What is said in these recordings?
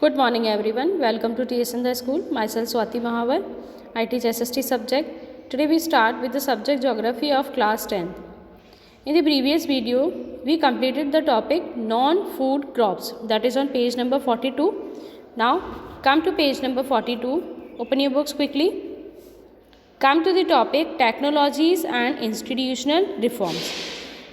Good morning everyone. Welcome to TS in the School. Myself Swati Mahavar. I teach SST subject. Today we start with the subject Geography of class 10. In the previous video, we completed the topic non-food crops, that is on page number 42. Now come to page number 42. Open your books quickly. Come to the topic Technologies and Institutional Reforms.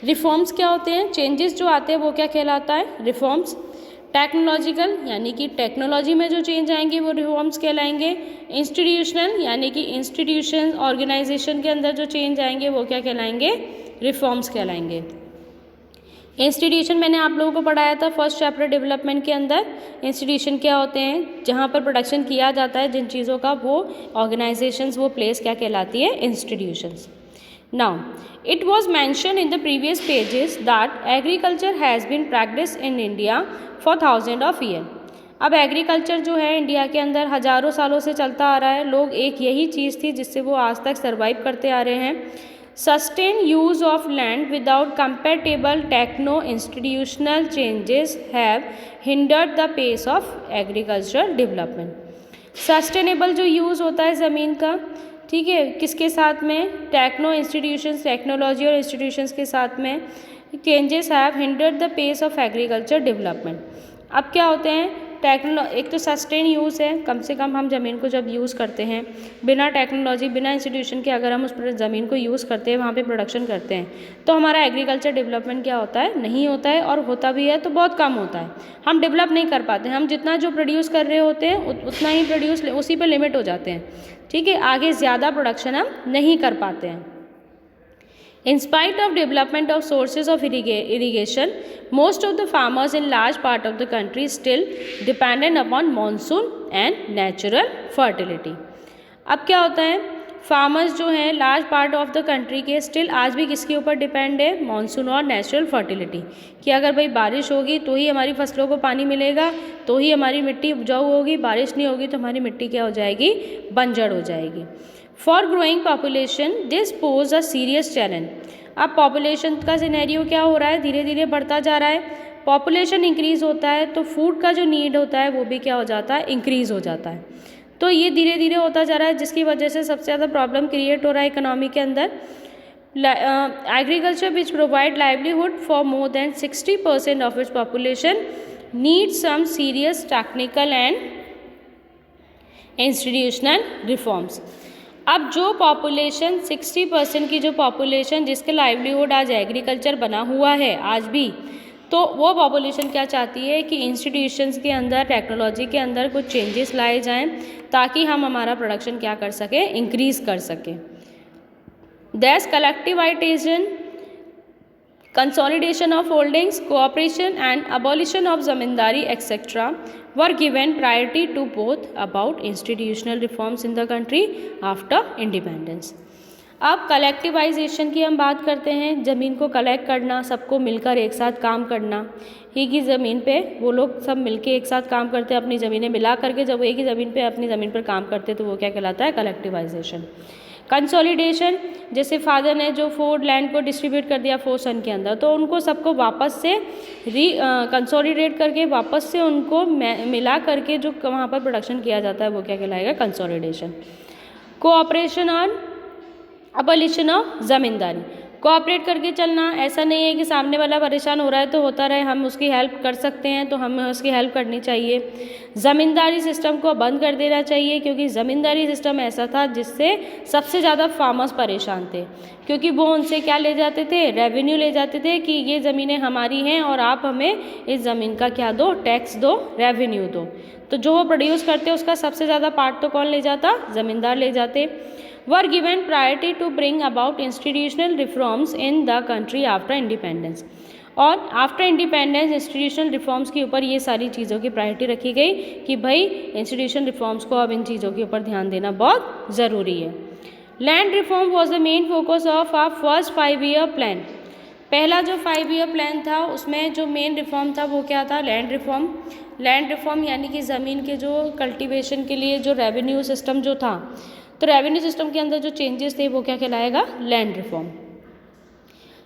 Reforms क्या होते हैं? Changes जो आते हैं वो क्या कहलाता है? रिफॉर्म्स. टेक्नोलॉजिकल यानी कि टेक्नोलॉजी में जो चेंज आएंगे वो रिफॉर्म्स कहलाएंगे. इंस्टीट्यूशनल यानी कि इंस्टीट्यूशन ऑर्गेनाइजेशन के अंदर जो चेंज आएंगे वो क्या कहलाएंगे? रिफॉर्म्स कहलाएंगे. इंस्टीट्यूशन मैंने आप लोगों को पढ़ाया था फर्स्ट चैप्टर डेवलपमेंट के अंदर. इंस्टीट्यूशन क्या होते हैं? जहाँ पर प्रोडक्शन किया जाता है जिन चीज़ों का, वो ऑर्गेनाइजेशंस, वो प्लेस क्या कहलाती है? Institutions. Now, it was mentioned in the previous pages that agriculture has been practiced in India for thousands of years. अब एग्रीकल्चर जो है इंडिया के अंदर हज़ारों सालों से चलता आ रहा है. लोग एक यही चीज़ थी जिससे वो आज तक सर्वाइव करते आ रहे हैं. Sustain use of land without compatible techno institutional changes have hindered the pace of agriculture development. Sustainable जो यूज़ होता है ज़मीन का, ठीक है, किसके साथ में? टेक्नो इंस्टीट्यूशंस, टेक्नोलॉजी और इंस्टीट्यूशंस के साथ में. Changes have hindered the pace of agriculture development. अब क्या होते हैं? एक तो सस्टेन यूज़ है, कम से कम हम ज़मीन को जब यूज़ करते हैं बिना टेक्नोलॉजी, बिना इंस्टीट्यूशन के, अगर हम उस पर ज़मीन को यूज़ करते हैं, वहाँ पे प्रोडक्शन करते हैं, तो हमारा एग्रीकल्चर डेवलपमेंट क्या होता है? नहीं होता है. और होता भी है तो बहुत कम होता है. हम डेवलप नहीं कर पाते. हम जितना जो प्रोड्यूस कर रहे होते हैं उतना ही प्रोड्यूस, उसी पर लिमिट हो जाते हैं. ठीक है, आगे ज़्यादा प्रोडक्शन हम नहीं कर पाते हैं. In spite of development of sources of irrigation, most of the farmers in large part of the country still dependent upon monsoon and natural fertility. अब क्या होता है? फार्मर्स जो हैं large part of the country के still आज भी किसके ऊपर डिपेंड है? मॉनसून और नेचुरल फर्टिलिटी. कि अगर भाई बारिश होगी तो ही हमारी फसलों को पानी मिलेगा, तो ही हमारी मिट्टी उपजाऊ होगी. बारिश नहीं होगी तो हमारी मिट्टी क्या हो जाएगी? बंजर हो जाएगी. For growing population this pose a serious challenge. अब पॉपुलेशन का सिनेरियो क्या हो रहा है? धीरे धीरे बढ़ता जा रहा है. पॉपुलेशन इंक्रीज़ होता है तो फूड का जो नीड होता है वो भी क्या हो जाता है? इंक्रीज़ हो जाता है. तो ये धीरे धीरे होता जा रहा है, जिसकी वजह से सबसे ज़्यादा प्रॉब्लम क्रिएट हो रहा है इकोनॉमी के अंदर. Agriculture which provide livelihood for more than 60% of its population need some serious technical and institutional reforms. अब जो पॉपुलेशन 60% की जो पॉपुलेशन जिसके लाइवलीहुड आज एग्रीकल्चर बना हुआ है आज भी, तो वो पॉपुलेशन क्या चाहती है कि इंस्टीट्यूशंस के अंदर, टेक्नोलॉजी के अंदर कुछ चेंजेस लाए जाएं ताकि हम हमारा प्रोडक्शन क्या कर सकें? इंक्रीज़ कर सकें. दैस collectivisation, consolidation of holdings, cooperation and abolition of zamindari etc. were given priority to both about institutional reforms in the country after independence. अब कलेक्टिवाइजेशन की हम बात करते हैं. ज़मीन को कलेक्ट करना, सबको मिलकर एक साथ काम करना. एक ही ज़मीन पे वो लोग सब मिलके एक साथ काम करते हैं, अपनी ज़मीनें मिला करके जब वो एक ही ज़मीन पे अपनी ज़मीन पर काम करते हैं तो वो क्या कहलाता है? कलेक्टिवाइजेशन. कंसोलिडेशन, जैसे फादर ने जो 4 लैंड को डिस्ट्रीब्यूट कर दिया 4 सन के अंदर, तो उनको सबको वापस से कंसोलिडेट करके वापस से उनको मिला करके जो वहाँ पर प्रोडक्शन किया जाता है वो क्या कहलाएगा? कंसोलिडेशन. कोऑपरेशन और अबॉलिशन ऑफ ज़मींदारी. कोऑपरेट करके चलना. ऐसा नहीं है कि सामने वाला परेशान हो रहा है तो होता रहे, हम उसकी हेल्प कर सकते हैं तो हमें उसकी हेल्प करनी चाहिए. ज़मींदारी सिस्टम को बंद कर देना चाहिए, क्योंकि ज़मींदारी सिस्टम ऐसा था जिससे सबसे ज़्यादा फार्मर्स परेशान थे, क्योंकि वो उनसे क्या ले जाते थे? रेवेन्यू ले जाते थे कि ये ज़मीनें हमारी हैं और आप हमें इस ज़मीन का क्या दो? टैक्स दो, रेवेन्यू दो. तो जो वो प्रोड्यूस करते उसका सबसे ज़्यादा पार्ट तो कौन ले जाता? ज़मींदार ले जाते. were given priority to bring about institutional reforms in the country after independence. और आफ्टर इंडिपेंडेंस इंस्टीट्यूशनल रिफॉर्म्स के ऊपर ये सारी चीज़ों की प्रायोरिटी रखी गई कि भाई इंस्टीट्यूशनल रिफॉर्म्स को अब इन चीज़ों के ऊपर ध्यान देना बहुत ज़रूरी है. Land reform was the main focus of our first 5-year plan. पहला जो 5-year प्लान था उसमें जो मेन रिफॉर्म था वो क्या था? Land reform. लैंड रिफॉर्म यानी कि ज़मीन के जो कल्टिवेशन के लिए जो रेवेन्यू सिस्टम जो था, तो रेवेन्यू सिस्टम के अंदर जो चेंजेस थे वो क्या कहलाएगा? Land reform.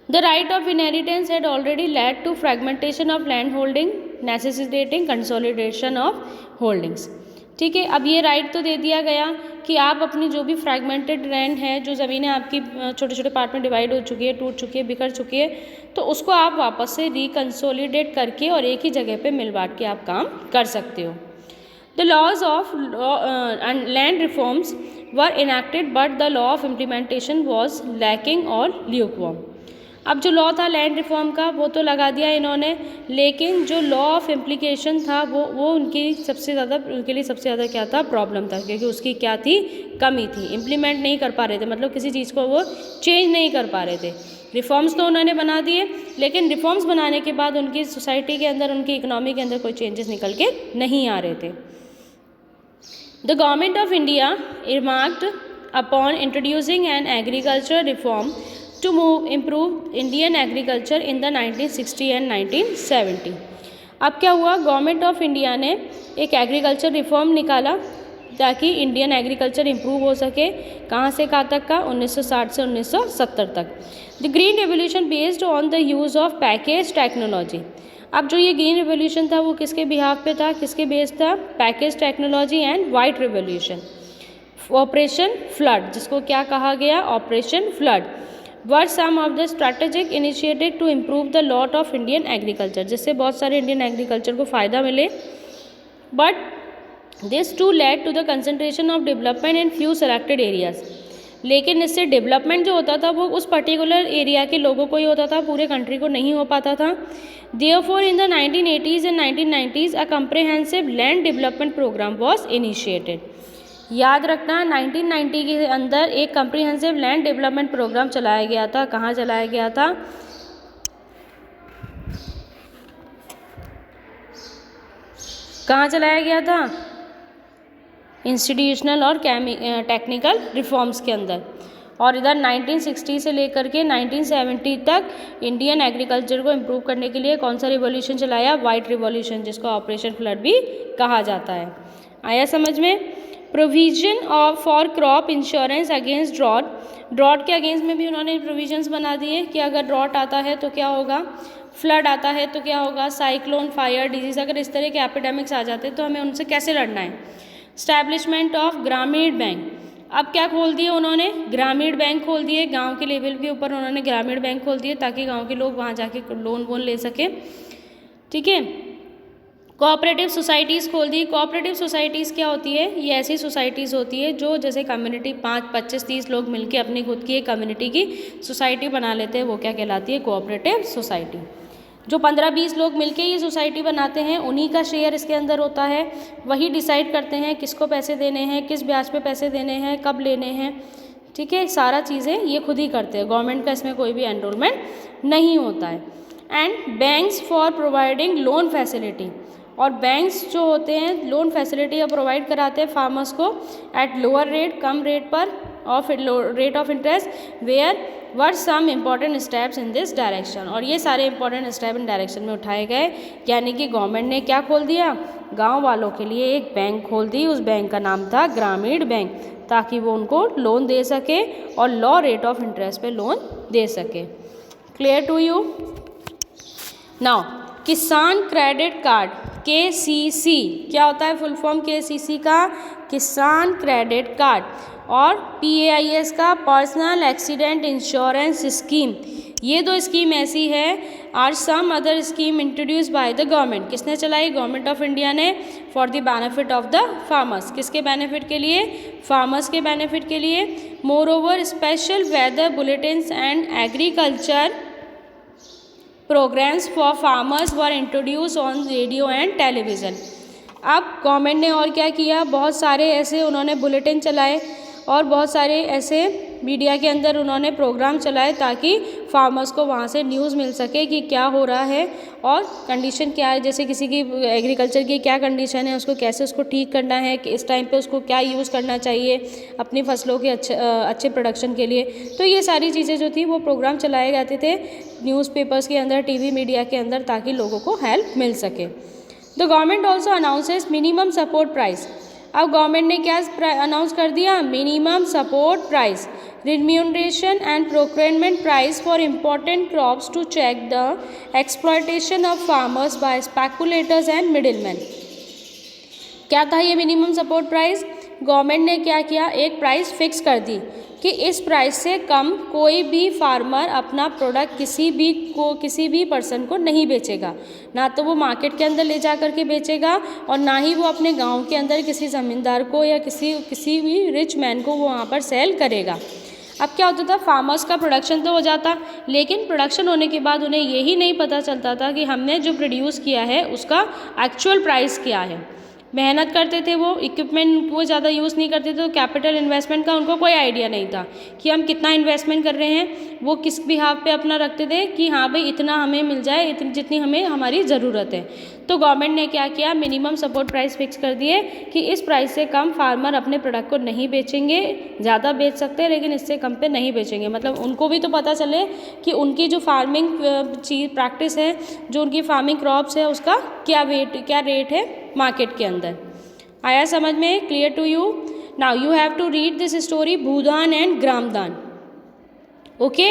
The right of inheritance had already led to fragmentation of land holding necessitating consolidation of holdings. ठीक है, अब ये राइट तो दे दिया गया कि आप अपनी जो भी फ्रैगमेंटेड लैंड है, जो ज़मीनें आपकी छोटे छोटे पार्ट में डिवाइड हो चुकी है, टूट चुकी है, बिखर चुकी है, तो उसको आप वापस से रिकंसोलिडेट करके और एक ही जगह पे मिल बांट के आप काम कर सकते हो। The laws of land reforms were enacted but the law of implementation was lacking और ल्यूकवार्म। अब जो लॉ था लैंड रिफॉर्म का वो तो लगा दिया इन्होंने, लेकिन जो लॉ ऑफ इम्प्लीकेशन था वो उनके लिए सबसे ज़्यादा क्या था, प्रॉब्लम था, क्योंकि उसकी क्या थी, कमी थी, इम्प्लीमेंट नहीं कर पा रहे थे, मतलब किसी चीज़ को वो चेंज नहीं कर पा रहे थे। रिफॉर्म्स तो उन्होंने बना दिए, लेकिन रिफॉर्म्स बनाने के बाद उनकी सोसाइटी के अंदर, उनकी इकोनॉमी के अंदर कोई चेंजेस निकल के नहीं आ रहे थे। The government of India earmarked upon introducing an agriculture reform to improve Indian agriculture in the 1960 and 1970। अब क्या हुआ, गवर्नमेंट ऑफ इंडिया ने एक एग्रीकल्चर रिफॉर्म निकाला ताकि इंडियन एग्रीकल्चर इम्प्रूव हो सके। कहाँ से कहाँ तक का, 1960 से 1970 तक। The green revolution based on the use of package technology. अब जो ये ग्रीन रेवोल्यूशन था वो किसके बिहाफ पे था, किसके बेस्ड था, package technology and white revolution. Operation flood, जिसको क्या कहा गया, operation flood, were some of the strategic initiative to improve the lot of Indian agriculture, जिससे बहुत सारे इंडियन एग्रीकल्चर को फ़ायदा मिले। But this too led to the concentration of development in few selected areas। लेकिन इससे डेवलपमेंट जो होता था वो उस पर्टिकुलर एरिया के लोगों को ही होता था, पूरे कंट्री को नहीं हो पाता था। Therefore in the 1980s and 1990s a comprehensive land development program was initiated। याद रखना 1990 के अंदर एक कम्प्रीहेंसिव लैंड डेवलपमेंट प्रोग्राम चलाया गया था। कहाँ चलाया गया था, कहाँ चलाया गया था, इंस्टीट्यूशनल और टेक्निकल रिफॉर्म्स के अंदर। और इधर 1960 से लेकर के 1970 तक इंडियन एग्रीकल्चर को इम्प्रूव करने के लिए कौन सा रिवॉल्यूशन चलाया, वाइट रिवॉल्यूशन, जिसको ऑपरेशन फ्लड भी कहा जाता है। आया समझ में। Provision of for crop insurance against drought, drought के अगेंस्ट में भी उन्होंने प्रोविजंस बना दिए कि अगर ड्रॉट आता है तो क्या होगा, फ्लड आता है तो क्या होगा, साइक्लोन, फायर, डिजीज़, अगर इस तरह के एपिडेमिक्स आ जाते हैं तो हमें उनसे कैसे लड़ना है। स्टैब्लिशमेंट ऑफ ग्रामीण बैंक, अब क्या खोल दिए उन्होंने, ग्रामीण बैंक खोल दिए, गांव के लेवल के ऊपर उन्होंने ग्रामीण बैंक खोल दिए ताकि गांव के लोग वहां जाके लोन वोन ले सके। ठीक है, कोऑपरेटिव सोसाइटीज़ खोल दी। कोऑपरेटिव सोसाइटीज़ क्या होती है, ये ऐसी सोसाइटीज़ होती है जो जैसे कम्युनिटी 5, 25, 30 लोग मिलके अपनी खुद की एक कम्युनिटी की सोसाइटी बना लेते हैं, वो क्या कहलाती है, कोऑपरेटिव सोसाइटी। जो 15-20 लोग मिलके ये सोसाइटी बनाते हैं, उन्हीं का शेयर इसके अंदर होता है, वही डिसाइड करते हैं किसको पैसे देने हैं, किस ब्याज पे पैसे देने हैं, कब लेने हैं। ठीक है, सारा चीज़ें ये खुद ही करते हैं, गवर्नमेंट का इसमें कोई भी एनरोलमेंट नहीं होता है। And banks for providing loan facility, और बैंक्स जो होते हैं लोन फैसिलिटी प्रोवाइड कराते हैं फार्मर्स को एट लोअर रेट, कम रेट पर of rate of interest, where were some important steps in this direction. और ये सारे इंपॉर्टेंट स्टेप इन डायरेक्शन में उठाए गए, यानी कि गवर्नमेंट ने क्या खोल दिया, गांव वालों के लिए एक बैंक खोल दी। उस बैंक का नाम था ग्रामीण बैंक, ताकि वो उनको लोन दे सके और लो रेट ऑफ इंटरेस्ट पे लोन दे सके। Clear to you. Now Kisan credit card, KCC क्या होता है, फुल फॉर्म KCC का, किसान क्रेडिट कार्ड, और PAIS का पर्सनल एक्सीडेंट इंश्योरेंस स्कीम। ये दो स्कीम ऐसी है, are some other scheme introduce by the government. किसने चलाई, गवर्नमेंट ऑफ इंडिया ने, for the benefit of the farmers. किसके बेनिफिट के लिए, फार्मर्स के बेनिफिट के लिए। Moreover special weather bulletins and agriculture programmes for farmers were introduce on radio and television. अब गवर्नमेंट ने और क्या किया, बहुत सारे ऐसे उन्होंने बुलेटिन चलाए और बहुत सारे ऐसे मीडिया के अंदर उन्होंने प्रोग्राम चलाए ताकि फार्मर्स को वहाँ से न्यूज़ मिल सके कि क्या हो रहा है और कंडीशन क्या है, जैसे किसी की एग्रीकल्चर की क्या कंडीशन है, उसको कैसे उसको ठीक करना है, कि इस टाइम पे उसको क्या यूज़ करना चाहिए अपनी फसलों के अच्छे प्रोडक्शन के लिए। तो ये सारी चीज़ें जो थी वो प्रोग्राम चलाए जाते थे न्यूज़पेपर्स के अंदर, टीवी मीडिया के अंदर, ताकि लोगों को हेल्प मिल सके। The government also announces minimum support price. अब गवर्नमेंट ने क्या अनाउंस कर दिया, minimum support price, remuneration and procurement price for important crops to check the exploitation of farmers by speculators and middleman. क्या था ये मिनिमम सपोर्ट प्राइस? गवर्नमेंट ने क्या किया, एक प्राइस फिक्स कर दी कि इस प्राइस से कम कोई भी फार्मर अपना प्रोडक्ट किसी भी पर्सन को नहीं बेचेगा, ना तो वो मार्केट के अंदर ले जा कर के बेचेगा और ना ही वो अपने गांव के अंदर किसी ज़मींदार को या किसी भी रिच मैन को वो वहाँ पर सेल करेगा। अब क्या होता था, फार्मर्स का प्रोडक्शन तो हो जाता, लेकिन प्रोडक्शन होने के बाद उन्हें यही नहीं पता चलता था कि हमने जो प्रोड्यूस किया है उसका एक्चुअल प्राइस क्या है। मेहनत करते थे वो, इक्विपमेंट वो ज़्यादा यूज़ नहीं करते थे, तो कैपिटल इन्वेस्टमेंट का उनको कोई आइडिया नहीं था कि हम कितना इन्वेस्टमेंट कर रहे हैं। वो किस बिहाफ पे अपना रखते थे कि हाँ भाई इतना हमें मिल जाए, इतनी जितनी हमें हमारी ज़रूरत है। तो गवर्नमेंट ने क्या किया, मिनिमम सपोर्ट प्राइस फिक्स कर दिए कि इस प्राइस से कम फार्मर अपने प्रोडक्ट को नहीं बेचेंगे, ज़्यादा बेच सकते हैं लेकिन इससे कम पे नहीं बेचेंगे। मतलब उनको भी तो पता चले कि उनकी जो फार्मिंग प्रैक्टिस है, जो उनकी फार्मिंग क्रॉप्स है, उसका क्या रेट है मार्केट के अंदर। आया समझ में? Clear to you? Now you have to read this story Bhoodan and Gramdan. Okay,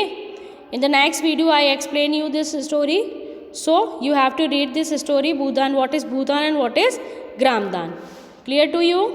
in the next video I explain you this story, so you have to read this story Bhudan, what is Bhudan and what is Gramdan. Clear to you?